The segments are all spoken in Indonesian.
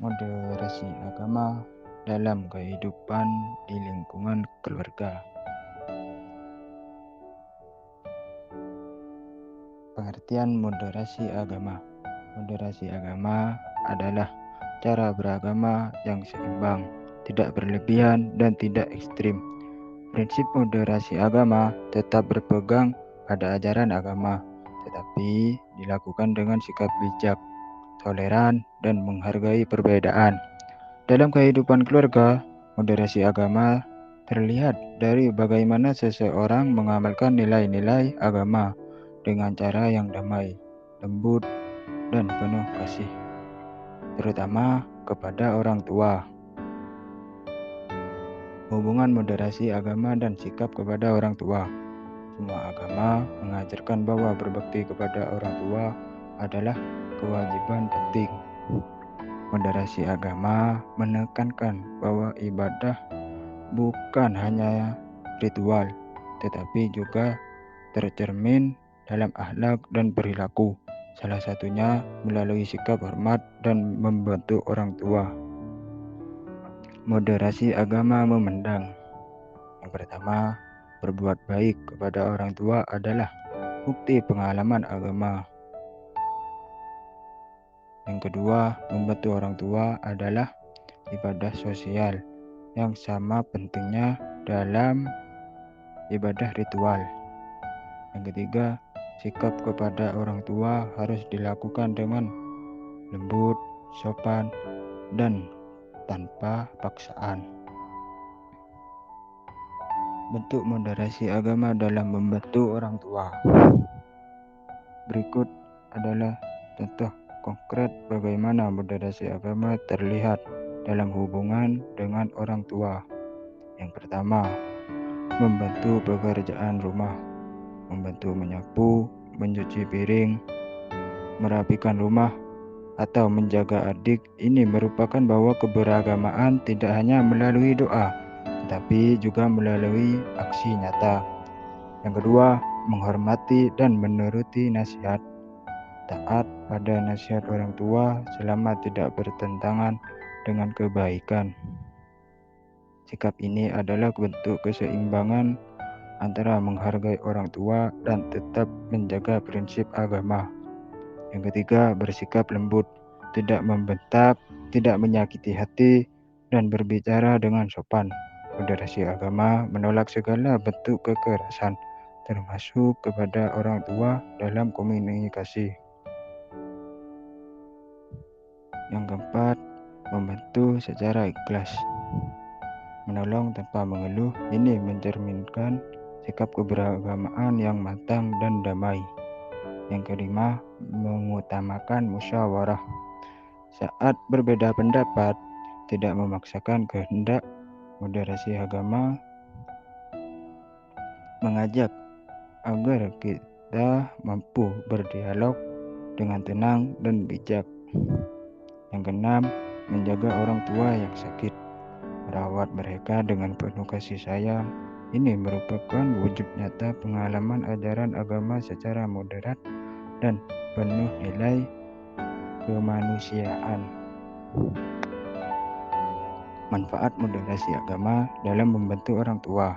Moderasi agama dalam kehidupan di lingkungan keluarga. Pengertian moderasi agama. Moderasi agama adalah cara beragama yang seimbang, tidak berlebihan dan tidak ekstrim. Prinsip moderasi agama tetap berpegang pada ajaran agama, tetapi dilakukan dengan sikap bijak, toleran, dan menghargai perbedaan. Dalam kehidupan keluarga, moderasi agama terlihat dari bagaimana seseorang mengamalkan nilai-nilai agama dengan cara yang damai, lembut, dan penuh kasih, terutama kepada orang tua. Hubungan moderasi agama dan sikap kepada orang tua. Semua agama mengajarkan bahwa berbakti kepada orang tua adalah kewajiban penting. Moderasi agama menekankan bahwa ibadah bukan hanya ritual, tetapi juga tercermin dalam akhlak dan perilaku, salah satunya melalui sikap hormat dan membantu orang tua. Moderasi agama memandang. Yang pertama, berbuat baik kepada orang tua adalah bukti pengalaman agama. Yang kedua, membantu orang tua adalah ibadah sosial yang sama pentingnya dalam ibadah ritual. Yang ketiga, sikap kepada orang tua harus dilakukan dengan lembut, sopan, dan tanpa paksaan. Bentuk moderasi agama dalam membantu orang tua. Berikut adalah contoh konkret bagaimana moderasi agama terlihat dalam hubungan dengan orang tua. Yang pertama, membantu pekerjaan rumah, membantu menyapu, mencuci piring, merapikan rumah, atau menjaga adik. Ini merupakan bahwa keberagamaan tidak hanya melalui doa, tetapi juga melalui aksi nyata. Yang kedua, menghormati dan menuruti nasihat. Taat pada nasihat orang tua selama tidak bertentangan dengan kebaikan. Sikap ini adalah bentuk keseimbangan antara menghargai orang tua dan tetap menjaga prinsip agama. Yang ketiga, bersikap lembut, tidak membentak, tidak menyakiti hati, dan berbicara dengan sopan. Moderasi agama menolak segala bentuk kekerasan, termasuk kepada orang tua dalam komunikasi. Yang keempat, membantu secara ikhlas. Menolong tanpa mengeluh, ini mencerminkan sikap keberagamaan yang matang dan damai. Yang kelima, mengutamakan musyawarah. Saat berbeda pendapat, tidak memaksakan kehendak. Moderasi agama mengajak agar kita mampu berdialog dengan tenang dan bijak. Yang keenam, menjaga orang tua yang sakit, merawat mereka dengan penuh kasih sayang. Ini merupakan wujud nyata pengalaman ajaran agama secara moderat dan penuh nilai kemanusiaan. Manfaat moderasi agama dalam membantu orang tua.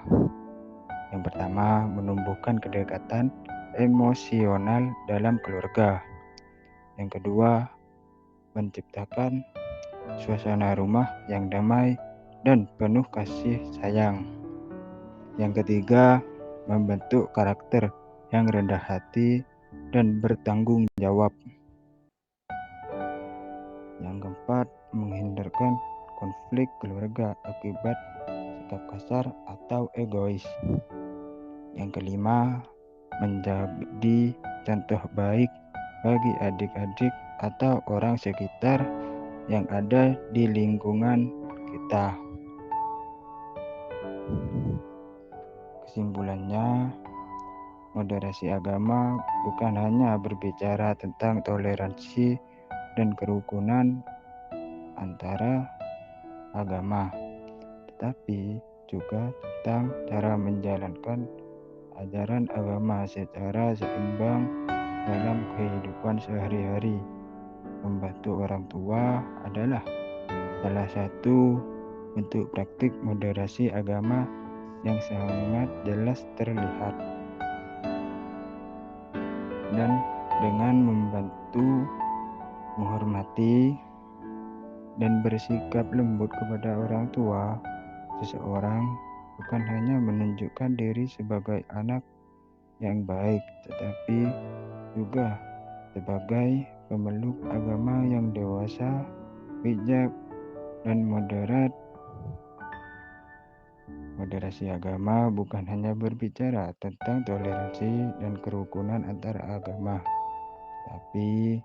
Yang pertama, menumbuhkan kedekatan emosional dalam keluarga. Yang kedua, menciptakan suasana rumah yang damai dan penuh kasih sayang. Yang ketiga, membentuk karakter yang rendah hati dan bertanggung jawab. Yang keempat, menghindarkan konflik keluarga akibat sikap kasar atau egois. Yang kelima, menjadi contoh baik bagi adik-adik atau orang sekitar yang ada di lingkungan kita. Kesimpulannya, moderasi agama bukan hanya berbicara tentang toleransi dan kerukunan antara agama, tetapi juga tentang cara menjalankan ajaran agama secara seimbang dalam kehidupan sehari-hari. Membantu orang tua adalah salah satu bentuk praktik moderasi agama yang sangat jelas terlihat, dan dengan membantu, menghormati, dan bersikap lembut kepada orang tua, seseorang bukan hanya menunjukkan diri sebagai anak yang baik, tetapi juga sebagai pemeluk agama yang dewasa, bijak, dan moderat. Moderasi agama bukan hanya berbicara tentang toleransi dan kerukunan antar agama, tapi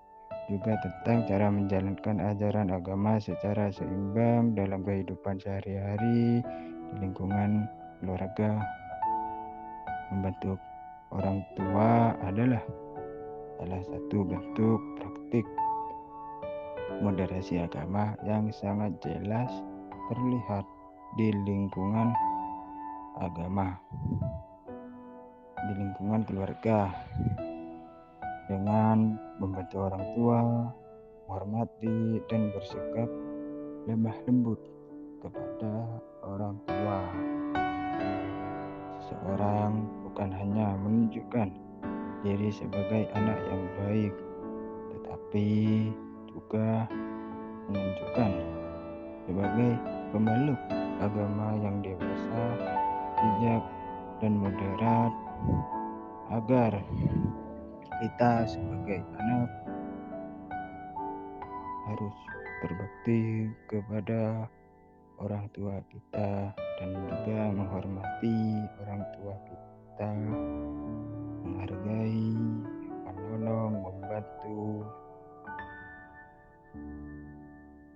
juga tentang cara menjalankan ajaran agama secara seimbang dalam kehidupan sehari-hari di lingkungan keluarga. Membantu orang tua adalah salah satu bentuk praktik moderasi agama yang sangat jelas terlihat di lingkungan agama, di lingkungan keluarga. Dengan membantu orang tua, menghormati, dan bersikap lemah lembut kepada orang tua, seseorang bukan hanya menunjukkan diri sebagai anak yang baik, tetapi juga menunjukkan sebagai pemeluk agama yang dewasa, bijak, dan moderat, agar kita sebagai anak harus berbakti kepada orang tua kita dan juga menghormati orang tua kita, menghargai, menolong, membantu.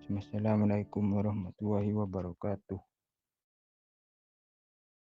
Assalamualaikum warahmatullahi wabarakatuh.